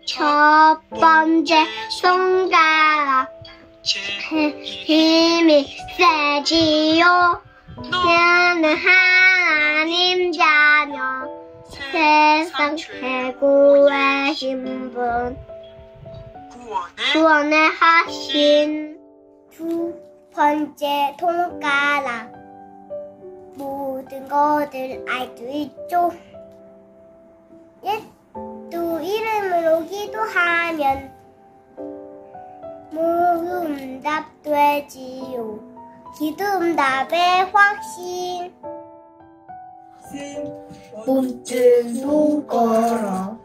첫 번째 손가락 힘이 세지요. 나는 하나님 자녀 세상 최고의 신분 구원을 하신 두 번째 손가락 모든 것을 알 수 있죠. 예수 이름으로 기도하면 응답 되지요. 기도응답의 확신 세 번째 손가락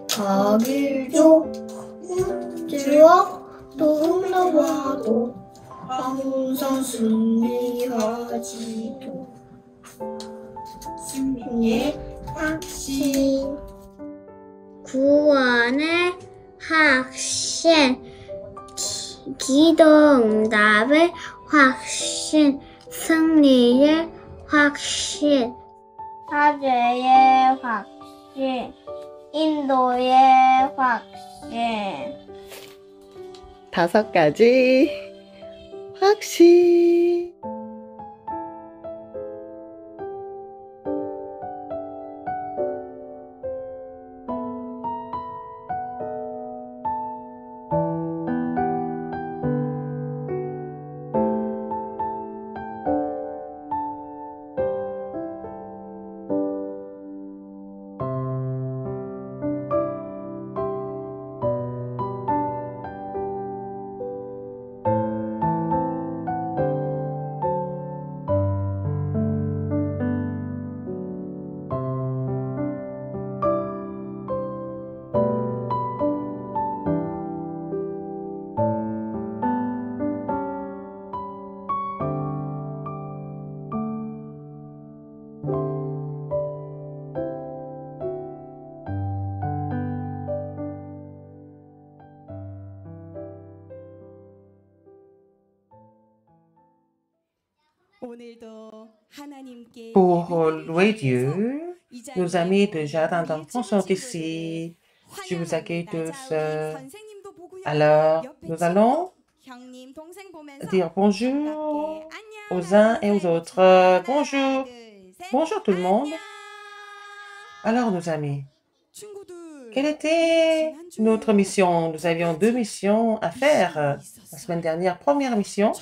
가길죠. 문제와 또 나와도 항상 승리하지도. 승리의 확신 구원의 확신 기도응답의 확신 승리의 확신 사죄의 확신 인도의 확신 5가지 확신. Pour louer Dieu, nos amis de Jardin d'enfants sont ici. Je vous accueille tous. Alors, nous allons dire bonjour aux uns et aux autres. Bonjour. Bonjour tout le monde. Alors, nos amis, quelle était notre mission? Nous avions 2 missions à faire la semaine dernière. Première mission,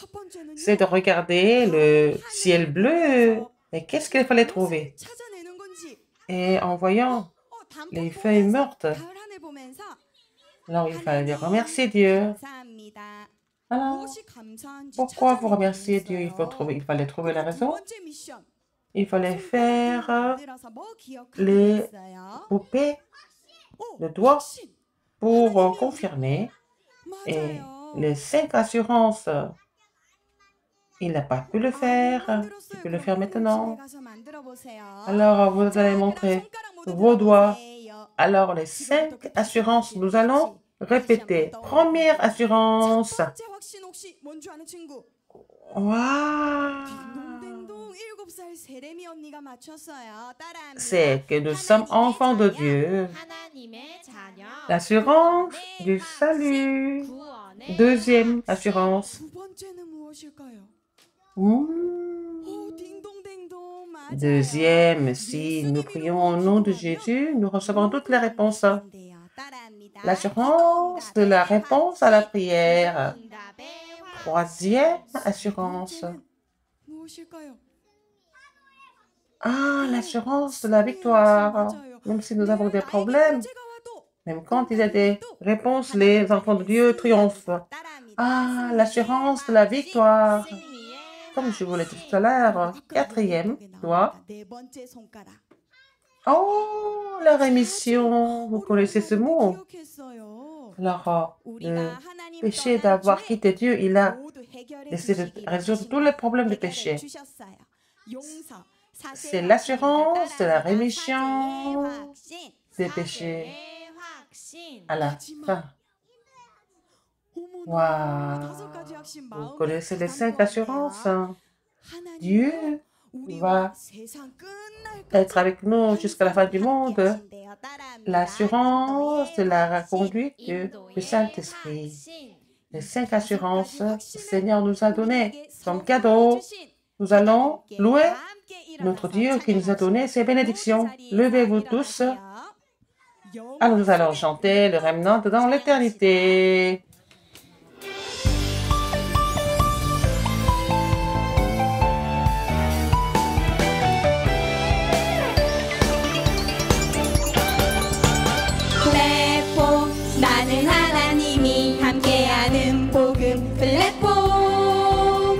c'est de regarder le ciel bleu. Et qu'est-ce qu'il fallait trouver? Et en voyant les feuilles mortes, alors il fallait remercier Dieu. Alors, pourquoi vous remercier Dieu? Il fallait trouver la raison. Il fallait faire les poupées de doigts pour confirmer. Et les 5 assurances, il n'a pas pu le faire. Il peut le faire maintenant. Alors, vous allez montrer vos doigts. Alors, les 5 assurances, nous allons répéter. Première assurance. Waouh! C'est que nous sommes enfants de Dieu. L'assurance du salut. Deuxième assurance. Deuxième, si nous prions au nom de Jésus, nous recevons toutes les réponses. L'assurance de la réponse à la prière. Troisième assurance. L'assurance de la victoire. Même si nous avons des problèmes, même quand il y a des réponses, les enfants de Dieu triomphent. L'assurance de la victoire. Comme je vous l'ai dit tout à l'heure, 4e doigt. La rémission, vous connaissez ce mot? Alors, le péché d'avoir quitté Dieu, il a essayé de résoudre tous les problèmes de péché. C'est l'assurance de la rémission des péchés à la fin. Wow. Vous connaissez les 5 assurances? Dieu va être avec nous jusqu'à la fin du monde. L'assurance de la conduite du Saint-Esprit. Les 5 assurances que le Seigneur nous a données comme cadeau. Nous allons louer notre Dieu qui nous a donné ces bénédictions. Levez-vous tous. Alors nous allons chanter le remnant dans l'éternité. 플랫폼 나는 하나님이 함께하는 복음 플랫폼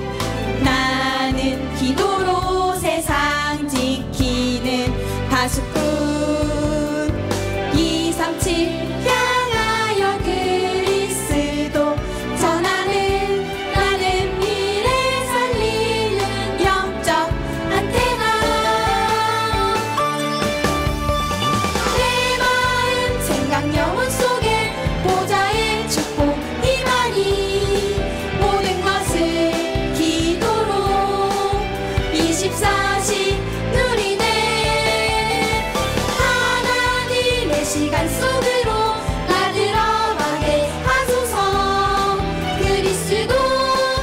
나는 기도로 세상 지키는 파수꾼 237 향하여 그리스도 전하는 나는 미래 살리는 영적 안테나 내 마음 생각 영혼 속에 보좌의 축복 이만희 모든 것을 기도로 24시 누리네 하나님의 시간 속으로 나 들어가게 하소서 그리스도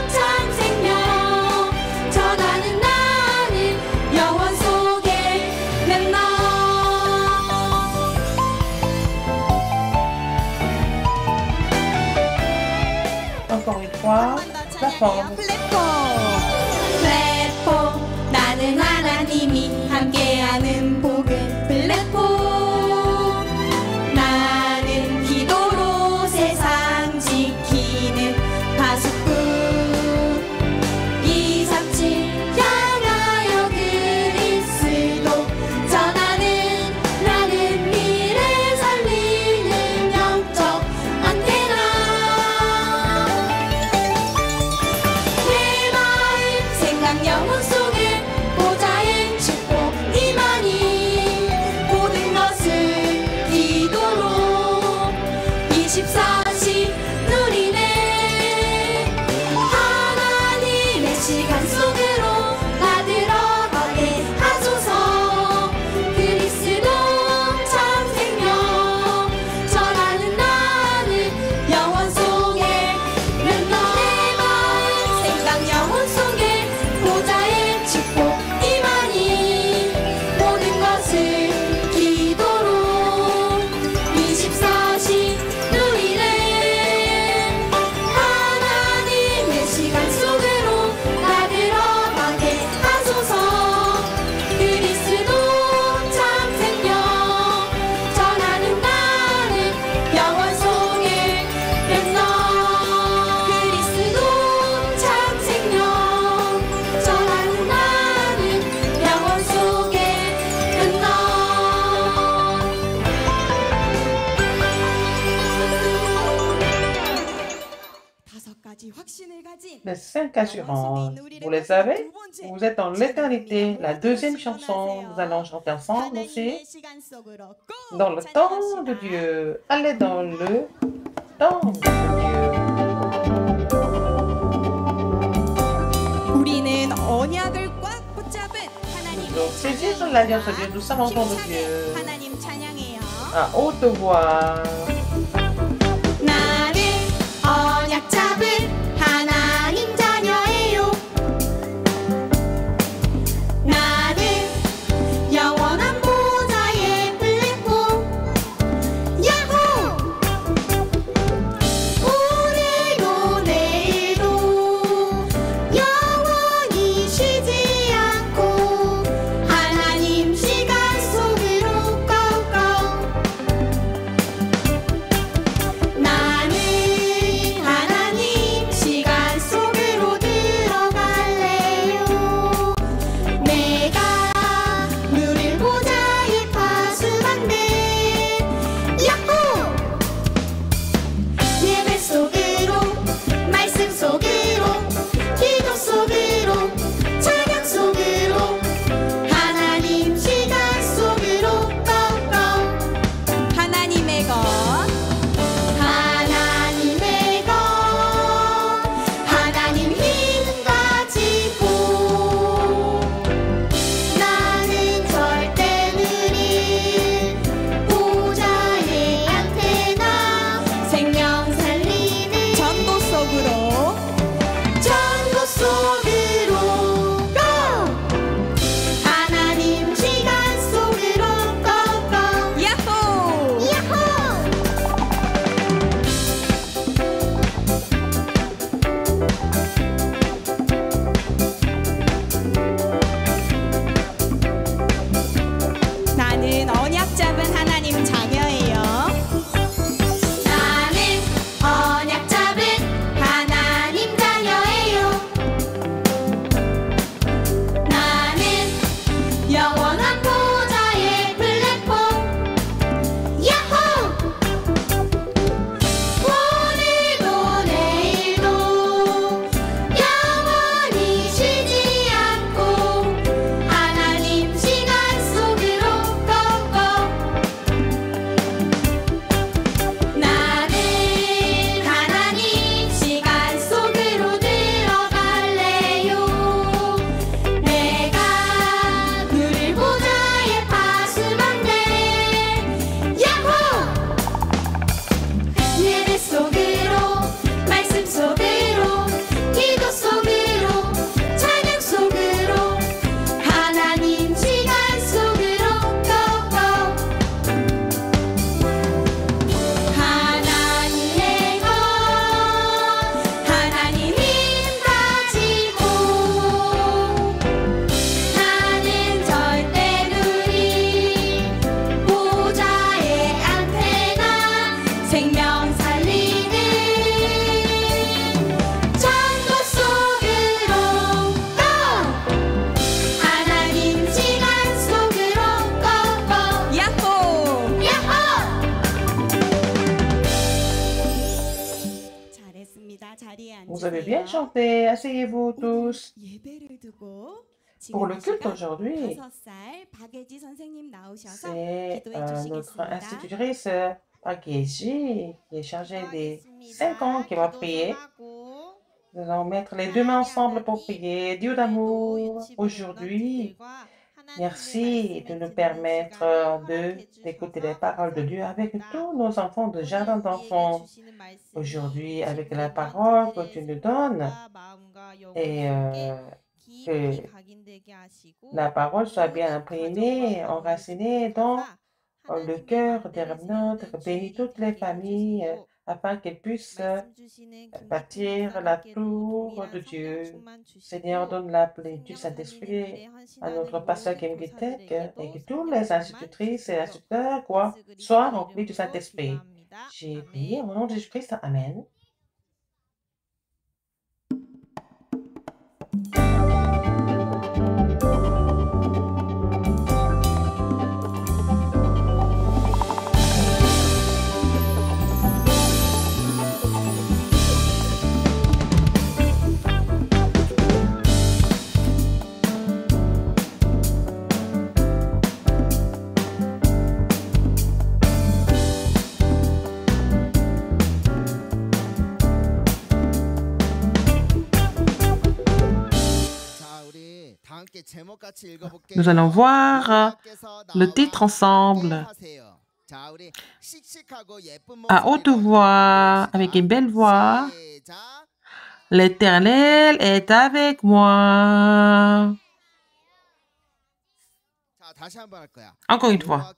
참 생명 전하는 나는 영원 속에 맴나 Encore une fois, la forme. 플랫폼 나는 하나님이 함께하는 복음 플랫폼 나는 기도로 세상 지키는 파수꾼 237 향하여 그리스도 전하는 나는 미래 살리는 영적 안테나 내 마음 생각 영혼 속에 보좌의 축복 이만희 모든 것을 기도로 24시 누리네 하나님의 시간 속으로 나 들어가게 하소서 그리스도 참 생명 전하는 나는 영원 속에 맴나 내 마음 생각 영혼 속에 보좌의 축복 이만희 모든 것을 기도로 24시 누리네 하나님의 시간 속으로 나 들어가게 하소서 그리스도 참 생명 전하는 나는 영원 속에 맴나 그리스도 참 생명 전하는 나는 영원 속에 맴나 Les 5 assurances. Vous les avez? Vous êtes dans l'éternité. La deuxième chanson, nous allons chanter ensemble aussi. Dans le temps de Dieu. Allez dans le temps de Dieu. 우리는 언약을 꽉 붙잡은 Nous devons saisir l'alliance de Dieu. Nous sommes en temps de Dieu. 하나님 찬양해요. À haute voix. 나는 언약 잡은 하나님 자녀예요. 나는 영원한 보좌의 플랫폼 야호 오늘도 내일도 영원히 쉬지 않고 하나님 시간 속으로 고고 bien chanter. Asseyez-vous tous. Pour le culte aujourd'hui, c'est notre institutrice Pageji qui est chargée des 5 ans qui va prier. Nous allons mettre les deux mains ensemble pour prier. Dieu d'amour, aujourd'hui, merci de nous permettre d'écouter les paroles de Dieu avec tous nos enfants de jardin d'enfants. Aujourd'hui, avec la parole que tu nous donnes, et que la parole soit bien imprégnée, enracinée dans le cœur des remnantes, bénis toutes les familles afin qu'elles puissent bâtir la tour de Dieu. Seigneur, donne la plaie du Saint-Esprit à notre pasteur Kim Gitek et que tous les institutrices et instituteurs soient remplis du Saint-Esprit. J'ai prié au nom de Jésus-Christ. Amen. Nous allons voir le titre ensemble. À haute voix, avec une belle voix. L'Éternel est avec moi. Encore une fois.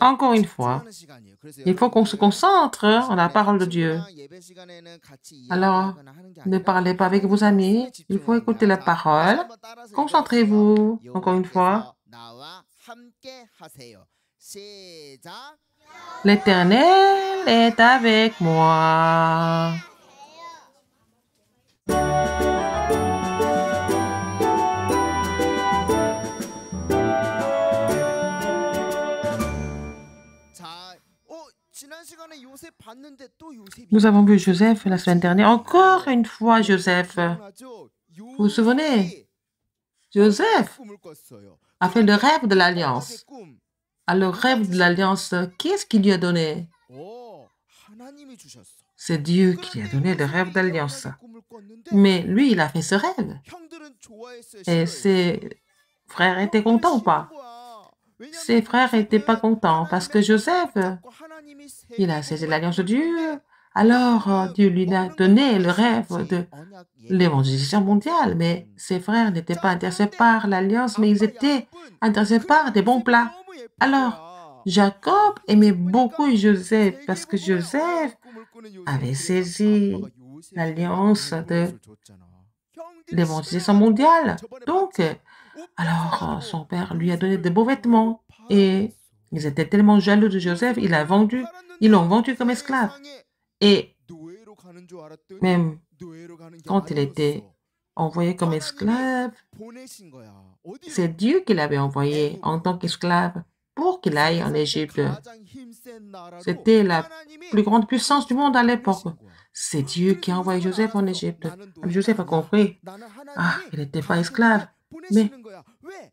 Encore une fois, il faut qu'on se concentre en la parole de Dieu. Alors, ne parlez pas avec vos amis, il faut écouter la parole. Concentrez-vous, encore une fois. L'Éternel est avec moi. Nous avons vu Joseph la semaine dernière. Encore une fois, Joseph. Vous vous souvenez? Joseph a fait le rêve de l'alliance. Alors, le rêve de l'alliance, qui est-ce qui lui a donné? C'est Dieu qui lui a donné le rêve d'alliance. Mais lui, il a fait ce rêve. Et ses frères étaient contents ou pas? Ses frères n'étaient pas contents parce que Joseph, il a saisi l'alliance de Dieu. Alors, Dieu lui a donné le rêve de l'évangélisation mondiale. Mais ses frères n'étaient pas intéressés par l'alliance, mais ils étaient intéressés par des bons plats. Alors, Jacob aimait beaucoup Joseph parce que Joseph avait saisi l'alliance de l'évangélisation mondiale. Donc, alors, son père lui a donné de beaux vêtements et ils étaient tellement jaloux de Joseph, ils l'ont vendu comme esclave. Et même quand il était envoyé comme esclave, c'est Dieu qui l'avait envoyé en tant qu'esclave pour qu'il aille en Égypte. C'était la plus grande puissance du monde à l'époque. C'est Dieu qui a envoyé Joseph en Égypte. Joseph a compris. Ah, il n'était pas esclave. Mais,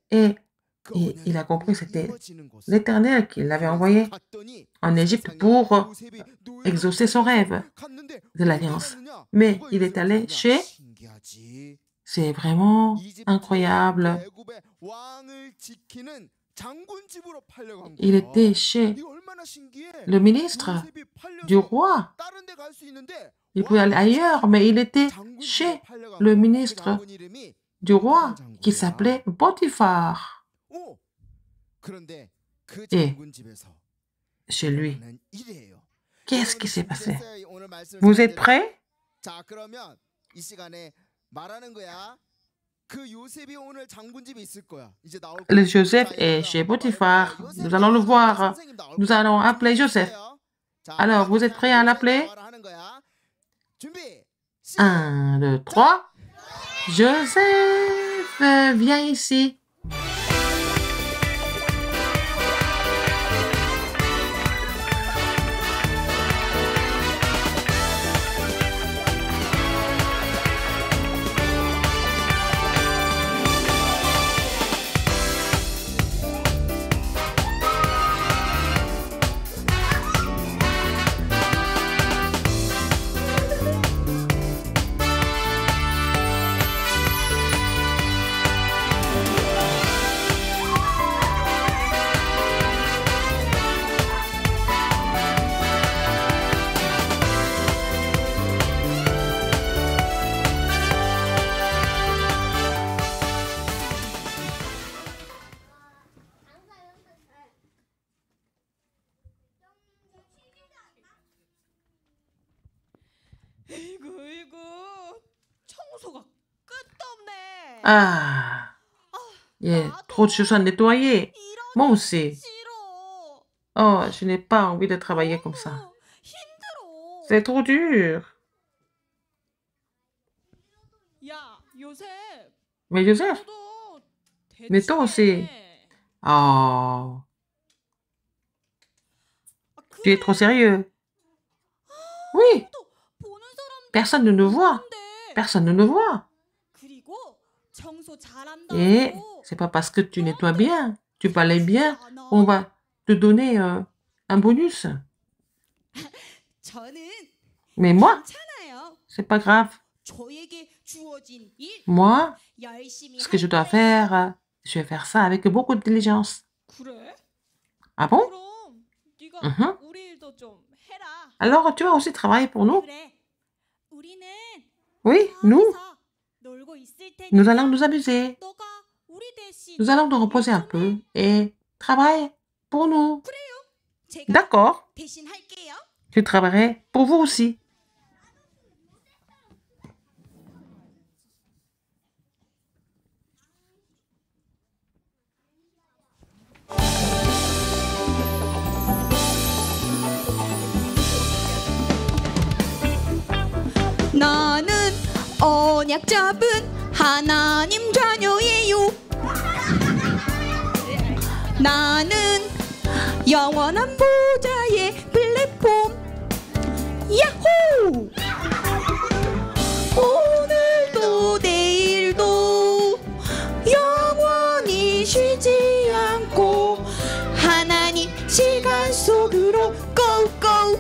et il a compris que c'était l'Éternel qui l'avait envoyé en Égypte pour exaucer son rêve de l'alliance. Mais il est allé chez... C'est vraiment incroyable. Il était chez le ministre du roi. Il pouvait aller ailleurs, mais il était chez le ministre du roi qui s'appelait Potiphar. Et chez lui, qu'est-ce qui s'est passé? Vous êtes prêts? Le Joseph est chez Potiphar. Nous allons le voir. Nous allons appeler Joseph. Alors, vous êtes prêts à l'appeler? 1, 2, 3. Joseph, viens ici. Ah, il y a trop de choses à nettoyer. Moi aussi. 싫어. Oh, je n'ai pas envie de travailler comme ça. 힘들어. C'est trop dur. 야, 요셉. Mais Joseph, 너도 mais toi aussi. Oh, tu es trop sérieux. Oui, 보는 사람도 personne ne nous voit. 없는데. Personne ne nous voit. 그리고 청소 Et 잘한다고. c'est pas parce que tu nettoies bien, tu balais bien, on va te donner un bonus. 저는 Mais moi, 괜찮아요. c'est pas grave. 저에게 주어진 일 Moi, 열심히 ce que je 할 dois 거예요. faire, je vais faire ça avec beaucoup de diligence. 그래? Ah bon? 그럼 네가 Mhm. 우리 일도 좀 해라. Alors, tu vas aussi travailler pour nous? 그래. 우리는 Oui, nous, 저기서 놀고 있을 테니까 nous allons nous amuser. 너가 우리 대신 Nous allons nous reposer un peu et travailler pour nous. 제가 D'accord, 대신 할게요. je travaillerai pour vous aussi. 나는 언약 잡은 하나님 자녀예요. 나는 영원한 보좌의 플랫폼. 야호! 오늘도 내일도 영원히 쉬지 않고 하나님 시간 속으로 고고.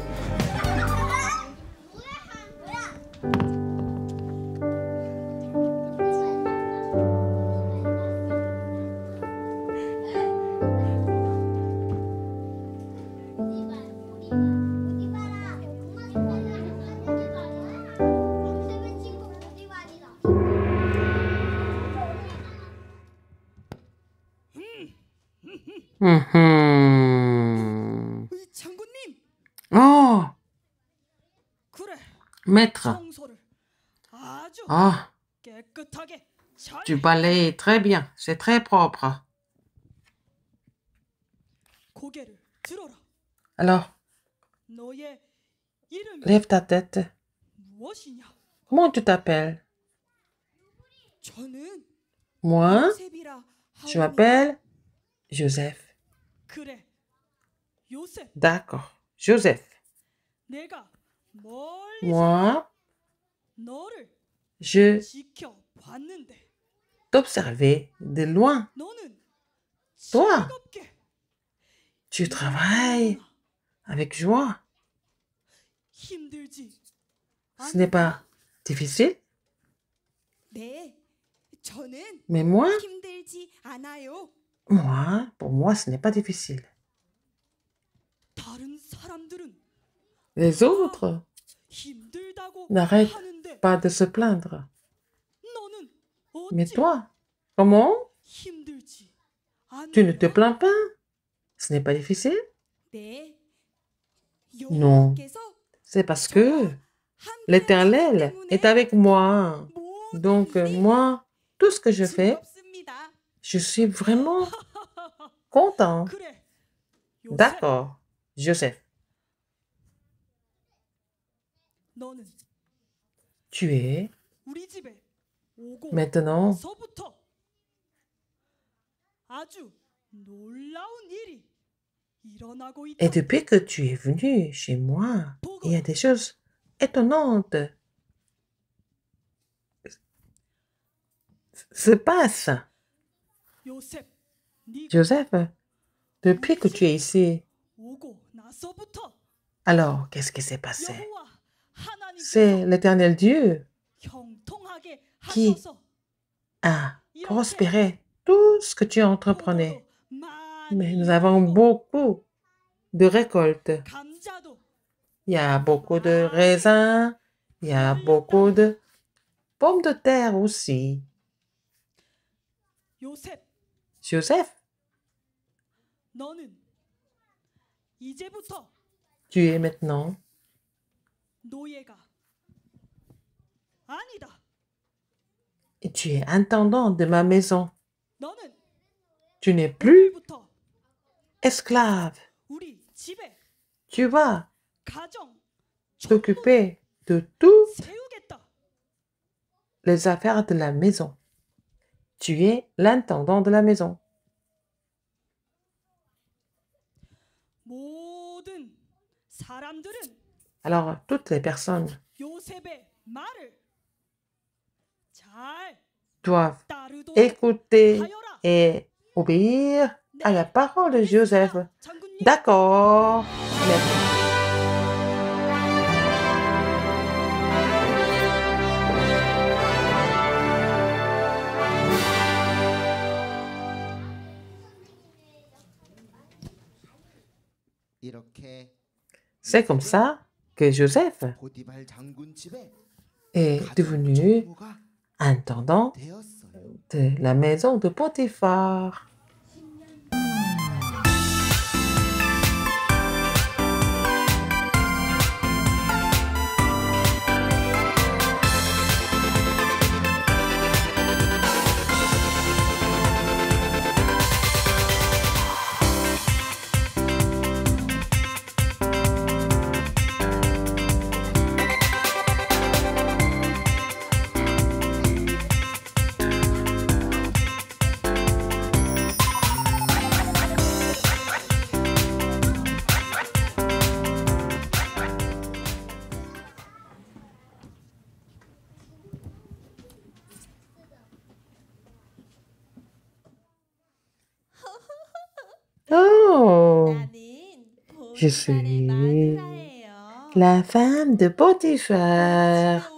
Mhm. 장군님, Oh, 그래. maître. 청소를 아주 Oh, 깨끗하게 잘. tu balayes très bien. C'est très propre. 고개를 들어라. Alors, 너의 이름이 lève ta tête. 무엇이냐? Comment tu t'appelles? 저는 Moi, 요셉이라 je 하옵니다. m'appelle Joseph. 그래, 요셉. D'accord, Joseph. 내가 멀리서 Moi, 너를 je 지켜봤는데 t'observais de loin. 너는 Toi. 즐겁게 Tu travailles avec joie. 힘들지 Ce n'est pas difficile, 네, 저는 mais moi, 힘들지 않아요. pour moi, ce n'est pas difficile. 다른 사람들은 Les autres 힘들다고 n'arrêtent 하는데 pas de se plaindre. 너는 Mais 어찌 toi, comment? 힘들지 Tu ne te 않느냐? plains pas? Ce n'est pas difficile? 네, Non. 여호와께서 C'est parce que 함께 l'Éternel 하시기 때문에 est avec moi. 모든 Donc, 일이 moi, tout ce que je fais, 즐겁습니다. je suis vraiment content. 그래, 요셉, D'accord, Joseph, 너는 tu es 우리 집에 오고 maintenant, 서부터 아주 놀라운 일이 일어나고 있다. et depuis que tu es venu chez moi, il y a des choses étonnantes se passent. 요셉, 네가 Joseph, depuis que tu es ici, 오고 나서부터 alors qu'est-ce qui s'est passé? 여호와 하나님께서 C'est l'Éternel Dieu 형통하게 qui 하셔서 a prospéré tout ce que tu entreprenais. 포도도 Mais 많이 nous avons 열리고 beaucoup de récoltes. 감자도 Il y a beaucoup de raisins, il y a beaucoup de pommes de terre aussi. 요셉, Joseph, 너는 이제부터 tu es maintenant 노예가 아니다. et tu es intendant de ma maison. 너는 Tu n'es plus 오늘부터 esclave. 우리 집에 Tu vas 가정 t'occuper de toutes 세우겠다. les affaires de la maison. Tu es l'intendant de la maison. 모든 사람들은 Alors, toutes les personnes 요셉의 말을 잘 doivent 따르도록 écouter 하여라. et obéir à la parole de Joseph. 장군님. D'accord. Merci. 이렇게 C'est comme ça que Joseph 보디발 장군 집에 est 가정 devenu 총무가 intendant 되었어요. de la maison de Potiphar. Oh, je suis la femme de Potiphar.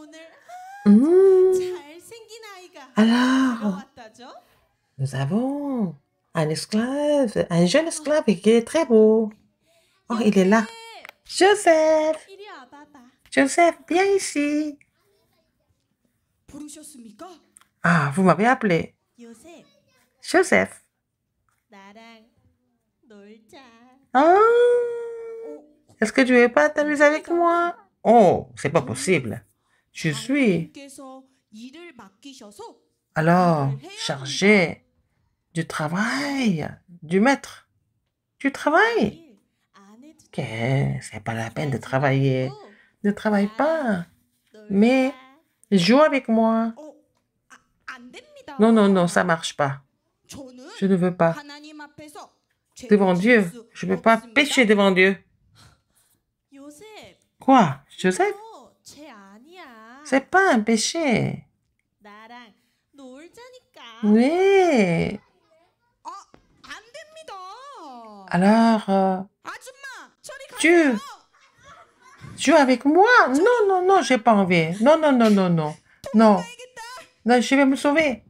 Alors, nous avons un esclave, un jeune esclave qui est très beau. Oh, il est là. Joseph, Joseph, viens ici. 부르셨습니까? Ah, vous m'avez appelé. 요셉, Joseph. 나랑 놀자. Oh, est-ce que tu veux pas t'amuser avec moi? Oh, c'est pas possible. Je suis 장군님께서 일을 맡기셔서 alors chargé du travail du maître. Tu travailles? 안 해도 Ok, c'est pas la peine de travailler. 고 Ne travaille pas. 놀자. Mais joue avec moi. 안 됩니다. Non, non, non, ça marche pas. 저는 Je ne veux pas. 하나님 앞에서 Devant 죄를 Dieu, 지을 수 je ne peux pas 없습니다. pécher devant Dieu. 요셉, Quoi? Joseph? 쟤 아니야. C'est pas un péché. 나랑 놀자니까. Oui. 안 됩니다. Alors, 아줌마, 저리 tu 가세요. joues avec moi? Non, non, non, j'ai pas envie. Non, non, non, non, non. Non. Non, je vais me sauver.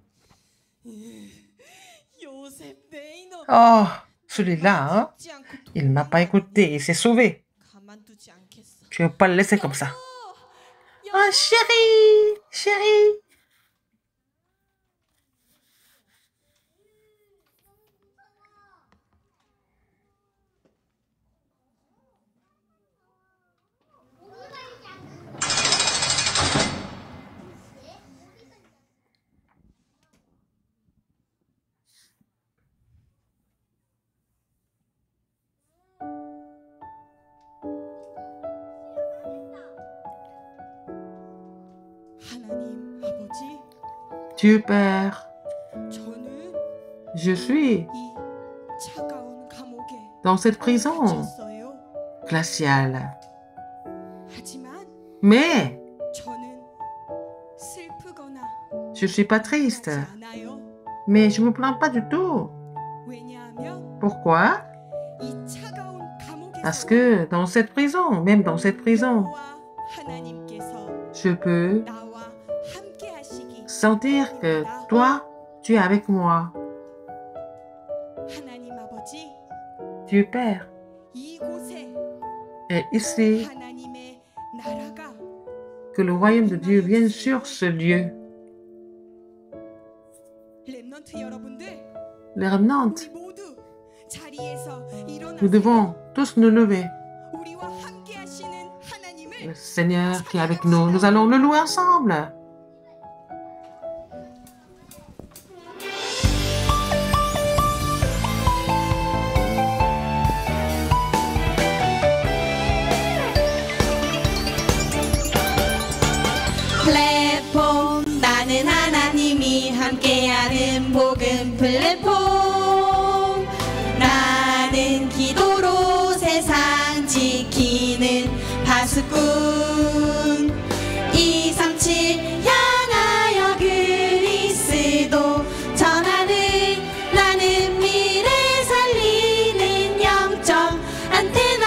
요셉 베이너 Oh, celui-là, hein? 죽지 않고 Il m'a pas écouté, il s'est sauvé. 가만두지 않겠어. Je vais pas le laisser comme ça. 여- Oh, chérie, chérie. 하나님 아버지, Dieu Père, 저는 je suis 이 차가운 감옥에 dans cette prison 갇혔어요. glaciale. 하지만 Mais 저는 슬프거나 je suis pas triste. 하지 않아요. Mais je me plains pas du tout. 왜냐하면 Pourquoi? 이 차가운 감옥에서 Parce que dans cette prison, même dans cette prison, 여호와 하나님께서 je peux 나와 함께 하시기 sentir que toi, tu es avec moi. 하나님 아버지, Dieu Père. 이곳에 Et ici, 하나님의 나라가 que le royaume de Dieu vienne sur ce lieu. 렘넌트 여러분들, Les remnantes, 우리 모두 자리에서 일어나세요. nous devons tous nous lever. 우리와 함께 하시는 하나님을 Le Seigneur qui est avec nous, nous allons le louer ensemble. 플랫폼 나는 하나님이 함께하는 복음 플랫폼 나는 기도로 세상 지키는 파수꾼 237 향하여 그리스도 전하는 나는 미래 살리는 영점 안테나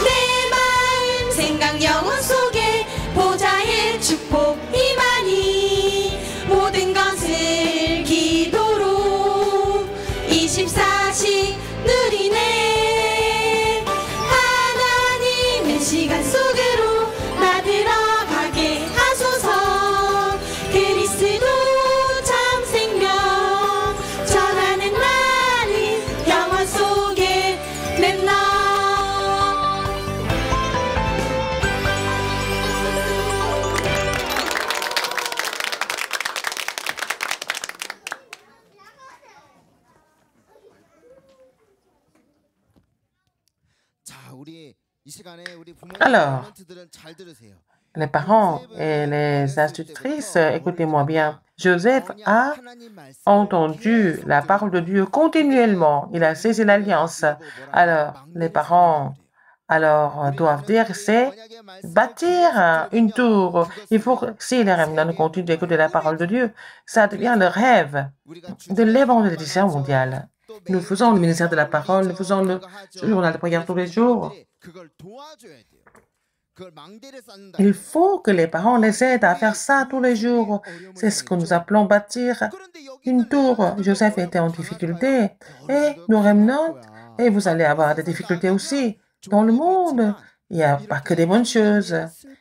내 마음 생각 영혼 속에 보좌의 축복 이만희 모든 것을 기도로 24시 누리네 하나님의 시간 속으로 나 들어가게 하소서 그리스도 참 생명 전하는 나는 영원 속에 렘넌트 자, 우리 이 시간에 우리 부모님 Alors. 멘트들은 잘 들으세요. Les parents et les institutrices, écoutez-moi bien. Joseph a entendu la parole de Dieu continuellement. Il a saisi l'alliance. Alors, les parents doivent dire, c'est bâtir une tour. Il faut que, si les remnants continuent d'écouter la parole de Dieu, ça devient le rêve de l'évangélisation mondiale. Nous faisons le ministère de la parole, nous faisons le journal de prière tous les jours. Il faut que les parents les aident à faire ça tous les jours. C'est ce que nous appelons bâtir une tour. Joseph était en difficulté et nous remnants, et vous allez avoir des difficultés aussi. Dans le monde, il n'y a pas que des bonnes choses.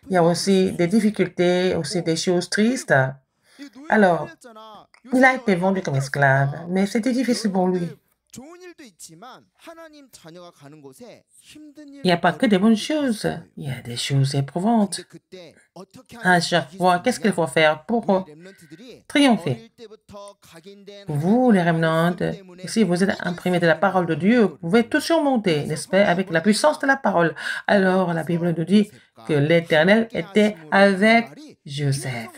Il y a aussi des difficultés, aussi des choses tristes. Alors, il a été vendu comme esclave, mais c'était difficile pour lui. Il n'y a pas que des bonnes choses, il y a des choses éprouvantes. À chaque fois, qu'est-ce qu'il faut faire pour triompher? Vous, les remnants, si vous êtes imprimés de la parole de Dieu, vous pouvez tout surmonter, n'est-ce pas, avec la puissance de la parole. Alors, la Bible nous dit que l'Éternel était avec Joseph.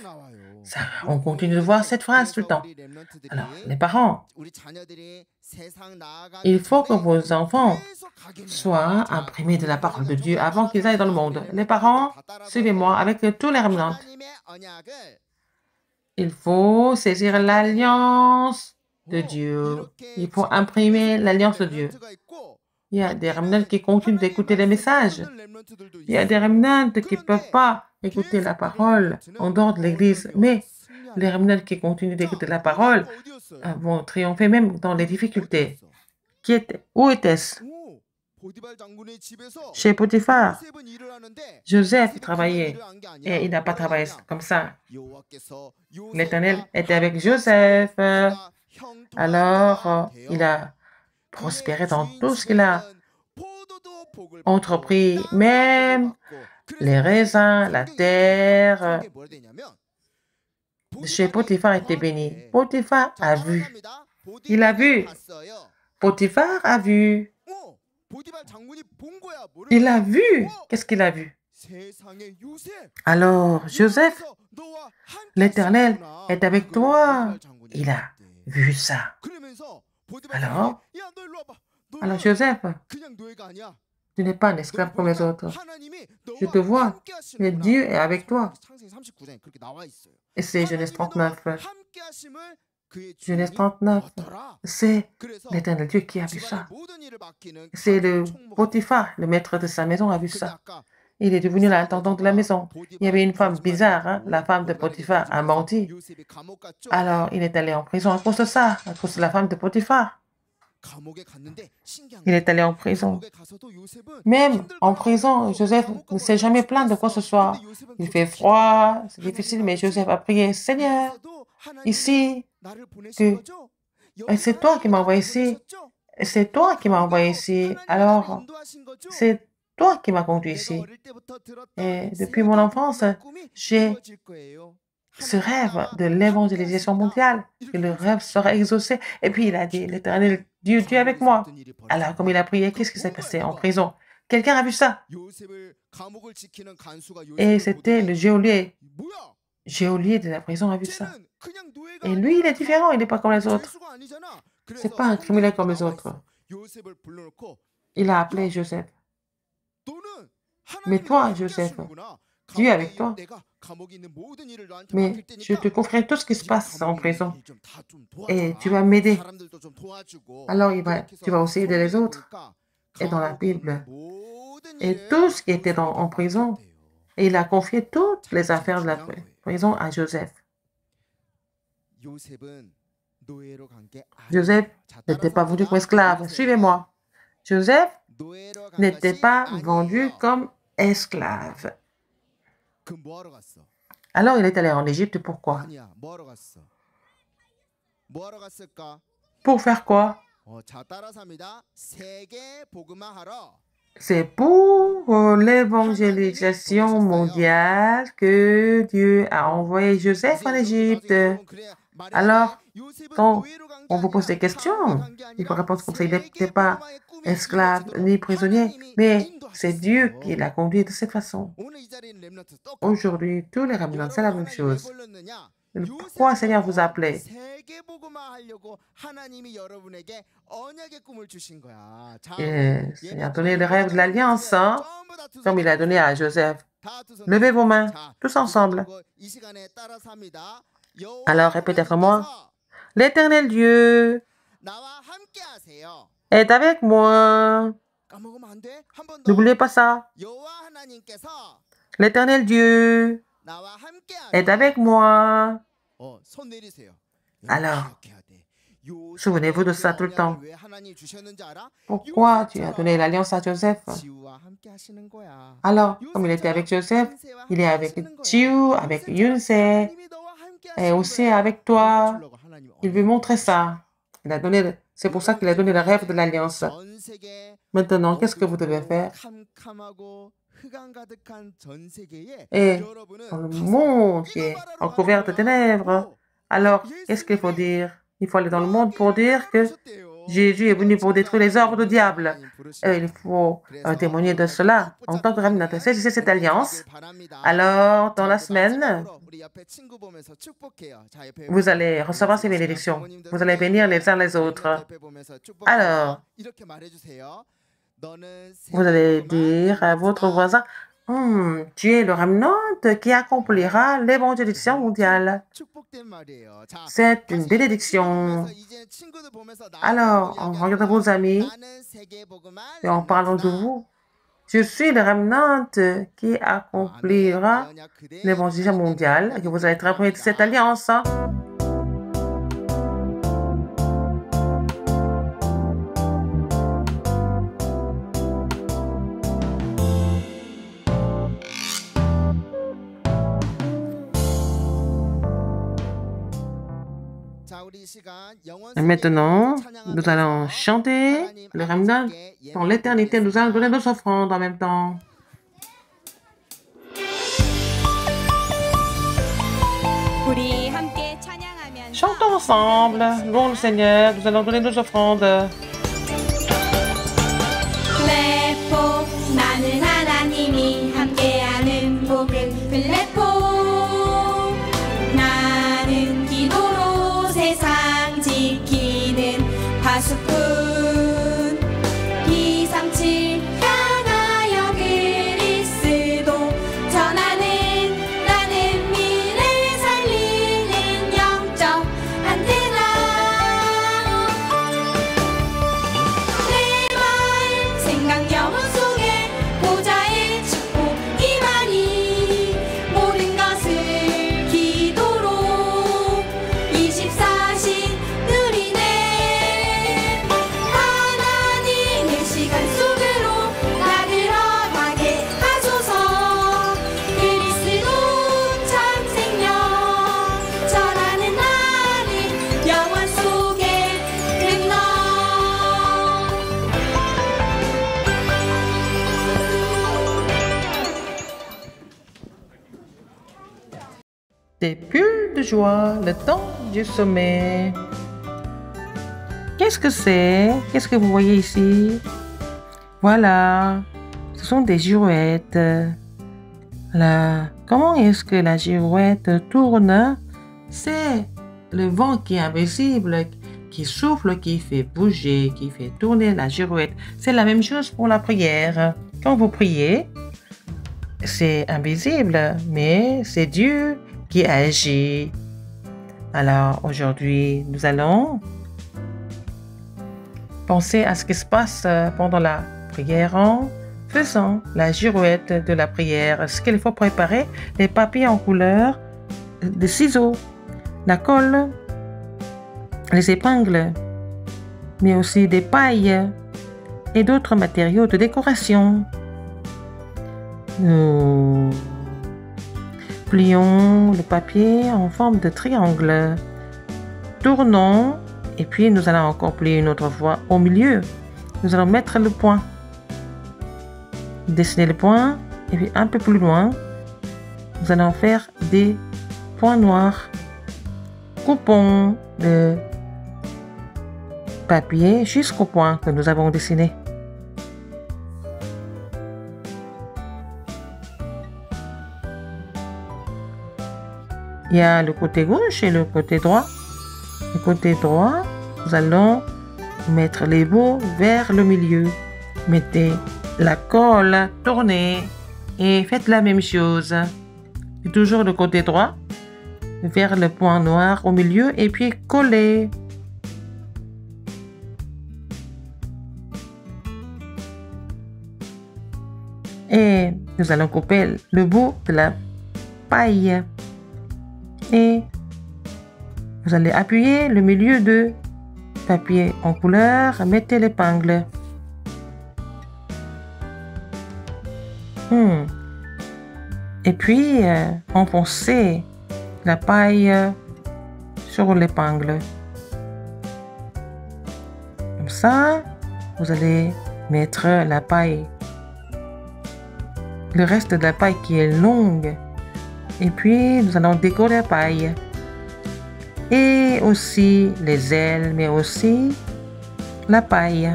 Ça, on continue de voir cette phrase tout le temps. Alors, les parents, il faut que vos enfants soient imprimés de la parole de Dieu avant qu'ils aillent dans le monde. Les parents, suivez-moi avec tous les remnants. Il faut saisir l'alliance de Dieu. Il faut imprimer l'alliance de Dieu. Il y a des remnants qui continuent d'écouter les messages. Il y a des remnants qui ne peuvent pas écouter la parole en dehors de l'Église. Mais les remnants qui continuent d'écouter la parole vont triompher même dans les difficultés. Où était-ce? Chez Potiphar. Joseph travaillait et il n'a pas travaillé comme ça. L'Éternel était avec Joseph. Alors, il a prospéré dans tout ce qu'il a entrepris, même les raisins, la terre. Chez Potiphar était béni. Potiphar a vu. Il a vu. Potiphar a vu. Il a vu. Qu'est-ce qu'il a vu? Alors, Joseph, l'Éternel est avec toi. Il a vu ça. Alors, Joseph, tu n'es pas un esclave comme les autres. Je te vois, mais Dieu est avec toi. Et c'est Genèse 39. Genèse 39, c'est l'Éternel Dieu qui a vu ça. C'est le Potiphar, le maître de sa maison, a vu ça. Il est devenu l'intendant de la maison. Il y avait une femme bizarre, hein? La femme de Potiphar a menti. Alors, il est allé en prison à cause de ça, à cause de la femme de Potiphar. Il est allé en prison. Même en prison, Joseph ne s'est jamais plaint de quoi que ce soit. Il fait froid, c'est difficile, mais Joseph a prié, Seigneur, ici, c'est toi qui m'as envoyé ici. C'est toi qui m'as envoyé ici. Alors, c'est toi qui m'as conduit ici. Et depuis mon enfance, j'ai ce rêve de l'évangélisation mondiale, que le rêve sera exaucé. Et puis il a dit, l'Éternel, Dieu est avec moi. Alors, comme il a prié, qu'est-ce qui s'est passé en prison? Quelqu'un a vu ça. 요셉을 감옥을 지키는 간수가 Et 요셉을 c'était le 보더니 geôlier. 뭐야? Geôlier de la prison a vu ça. 쟤는 그냥 노예가 Et lui, il est 아니야. différent, il n'est pas comme les autres. 죄수가 아니잖아. C'est 그래서 pas un criminel comme les 나와 autres. 있어. 요셉을 불러놓고 Il a appelé Joseph. 너는 Mais 하나님이 toi, 함께 Joseph, 하시는구나. Dieu est 감옥에 avec toi. 내가 감옥에 있는 모든 일을 너한테 Mais 맡길 je te 테니까 confierai tout ce qui se 네가 passe en 감옥에 prison. 있는 일 좀 다 좀 Et tu 도와줘라. vas m'aider. 사람들도 좀 도와주고. Alors 그렇게 tu vas 해서 aussi aider les 성경에 autres. 보니까 Et dans la 감옥에 있는 Bible. 모든 Et 일을 tout ce qui était en 요셉에게 prison, 맡겼대요. et il a confié toutes les 참 affaires de la 중요한 거예요. prison à Joseph. 요셉은 노예로 간 게 Joseph 아니에요. 자, n'était pas vendu 따라서 comme esclave. 요셉은 Suivez-moi. Joseph 노예로 간 n'était 것이 pas vendu 아니에요. comme esclave. 그 뭐하러 갔어? Alors il est allé en Égypte. Pourquoi? 아니야. 뭐하러 갔어? 뭐하러 갔을까? Pour faire quoi? 자, 따라서 합니다. 세계 복음화하러. C'est pour l'évangélisation mondiale que Dieu a envoyé Joseph en Égypte. Alors, quand on vous pose des questions, il faut répondre comme ça. Il n'était pas esclave ni prisonnier, mais c'est Dieu qui l'a conduit de cette façon. Aujourd'hui, tous les ramenants, c'est la même chose. Pourquoi Seigneur vous a appelé? Et Seigneur a donné le rêve de l'alliance, hein, comme il a donné à Joseph. Levez vos mains, tous ensemble. Alors, répétez après moi. L'Éternel Dieu est avec moi. N'oubliez pas ça. L'Éternel Dieu est avec moi. Alors, souvenez-vous de ça tout le temps. Pourquoi Dieu a donné l'alliance à Joseph? Alors, comme il était avec Joseph, il est avec Dieu, avec Yunse, et aussi avec toi. Il veut montrer ça. C'est pour ça qu'il a donné le rêve de l'alliance. Maintenant, qu'est-ce que vous devez faire? Et dans le monde qui est recouvert de ténèbres, alors, qu'est-ce qu'il faut dire? Il faut aller dans le monde pour dire que Jésus est venu pour détruire les œuvres du diable. Et il faut témoigner de cela en tant que remnant. Saisissez cette alliance. Alors, dans la semaine, vous allez recevoir ces bénédictions. Vous allez bénir les uns les autres. Alors, vous allez dire à votre voisin, tu es le remnant qui accomplira l'évangélisation mondiale. C'est une bénédiction. Alors, en regardant vos amis et en parlant de vous, je suis le remnant qui accomplira l'évangélisation mondiale et que vous allez travailler de cette alliance. Et maintenant, nous allons chanter le remnant dans l'éternité. Nous allons donner nos offrandes en même temps. Chantons ensemble. Louons le Seigneur. Nous allons donner nos offrandes. 블레포 나는 하나님이 함께하는 복은 블레포 나는 기도로 세상 지키는 파수꾼 237 향하여 그리스도 전하는 나는 미래 살리는 영적 안테나 내 마음 생각 영혼 속에 보좌의 축복 임하니 모든 것을 기도로 24시 누리네 하나님의 시간 속으로 나 들어가게 하소서 그리스도 참 생명 전하는 나는 영원 속에 렘넌 Des bulles de joie, le temps du sommet. Qu'est-ce que c'est? Qu'est-ce que vous voyez ici? Voilà. Ce sont des girouettes. Comment est-ce que la girouette tourne? C'est le vent qui est invisible, qui souffle, qui fait bouger, qui fait tourner la girouette. C'est la même chose pour la prière. Quand vous priez, c'est invisible, mais c'est Dieu qui agit. Alors aujourd'hui, nous allons penser à ce qui se passe pendant la prière en faisant la girouette de la prière. Ce qu'il faut préparer, les papiers en couleur, des ciseaux, la colle, les épingles, mais aussi des pailles et d'autres matériaux de décoration. Nous plions le papier en forme de triangle, tournons et puis nous allons encore plier une autre fois au milieu. Nous allons mettre le point, dessiner le point et puis un peu plus loin, nous allons faire des points noirs. Coupons le papier jusqu'au point que nous avons dessiné. Il y a le côté gauche et le côté droit. Le côté droit, nous allons mettre les bouts vers le milieu. Mettez la colle, tournez et faites la même chose. Et toujours le côté droit, vers le point noir au milieu et puis collez. Et nous allons couper le bout de la paille. Et vous allez appuyer le milieu de papier en couleur, mettez l'épingle. Et puis, enfoncez la paille sur l'épingle. Comme ça, vous allez mettre la paille, le reste de la paille qui est longue. Et puis, nous allons décorer la paille. Et aussi les ailes, mais aussi la paille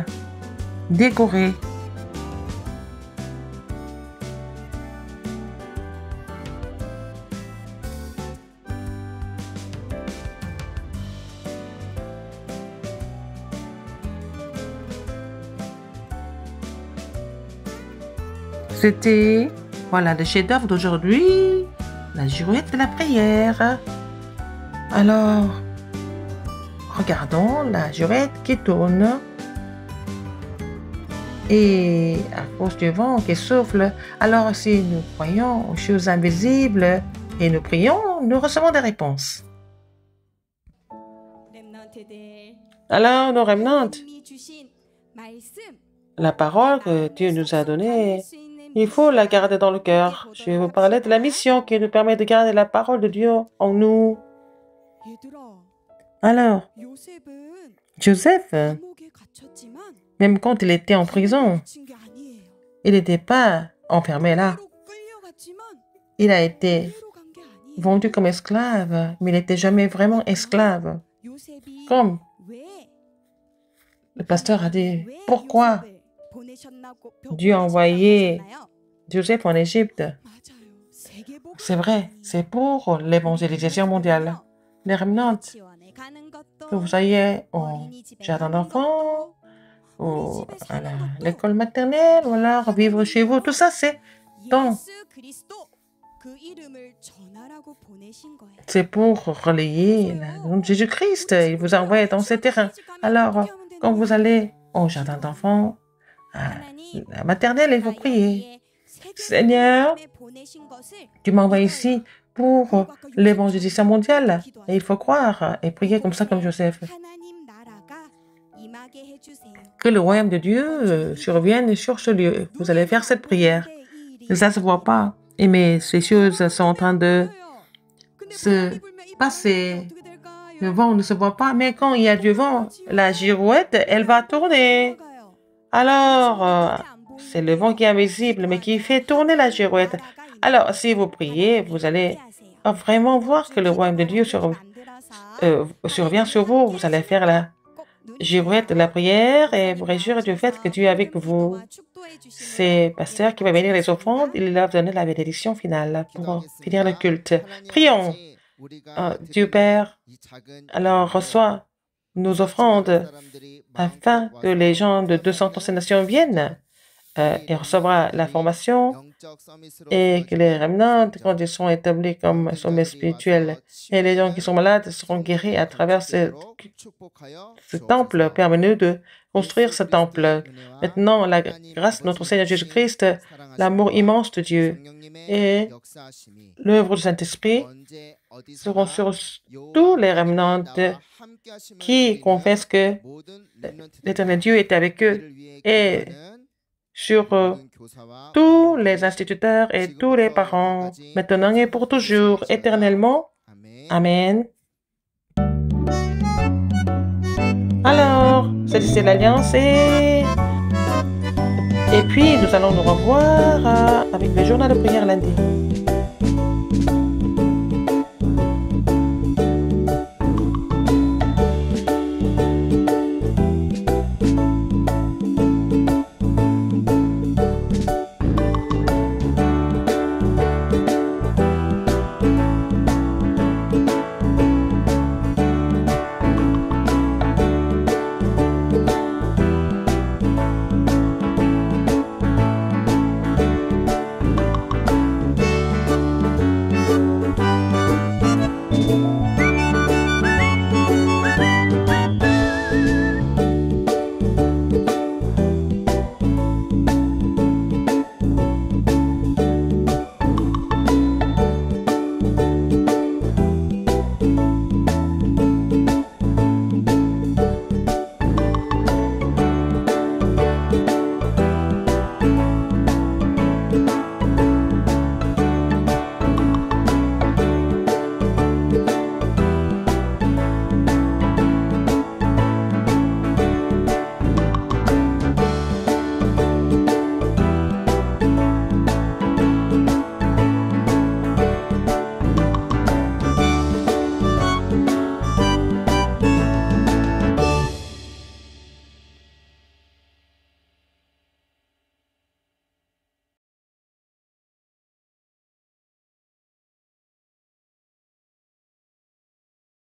décorée. C'était, voilà, le chef-d'œuvre d'aujourd'hui, la girouette de la prière. Alors, regardons la girouette qui tourne et à cause du vent qui souffle. Alors, si nous croyons aux choses invisibles et nous prions, nous recevons des réponses. Alors, nos remnants, la parole que Dieu nous a donnée, il faut la garder dans le cœur. Je vais vous parler de la mission qui nous permet de garder la parole de Dieu en nous. Alors, Joseph, même quand il était en prison, il n'était pas enfermé là. Il a été vendu comme esclave, mais il n'était jamais vraiment esclave. Comme le pasteur a dit, pourquoi Dieu a envoyé Joseph en Égypte? C'est vrai, c'est pour l'évangélisation mondiale. Les remnants, que vous soyez au jardin d'enfants, ou à l'école maternelle, ou alors vivre chez vous, tout ça, c'est pour relayer le nom de Jésus-Christ. Il vous a envoyé dans ces terrains. Alors, quand vous allez au jardin d'enfants, à la maternelle, il faut prier. Seigneur, tu m'envoies ici pour l'évangélisation mondiale. Et il faut croire et prier comme ça, comme Joseph. Que le royaume de Dieu survienne sur ce lieu. Vous allez faire cette prière. Ça ne se voit pas. Mais ces choses sont en train de se passer. Le vent ne se voit pas. Mais quand il y a du vent, la girouette, elle va tourner. Alors, c'est le vent qui est invisible, mais qui fait tourner la girouette. Alors, si vous priez, vous allez vraiment voir que le royaume de Dieu survient sur vous. Vous allez faire girouette de la prière et vous réjouir du fait que Dieu est avec vous. C'est pasteur qui va bénir les offrandes. Il leur donne la bénédiction finale pour finir le culte. Prions. Dieu Père, alors reçois nos offrandes afin que les gens de 200 nations viennent et recevoir la formation et que les remnants, quand ils sont établis comme sommet spirituel, et les gens qui sont malades seront guéris à travers ce temple. Permets-nous de construire ce temple. Maintenant, la grâce de notre Seigneur Jésus-Christ, l'amour immense de Dieu et l'œuvre du Saint-Esprit seront sur tous les remnants qui confessent que l'Éternel Dieu est avec eux et sur tous les instituteurs et tous les parents, maintenant et pour toujours, éternellement. Amen. Alors, c'est l'Alliance et puis nous allons nous revoir avec le journal de prière lundi.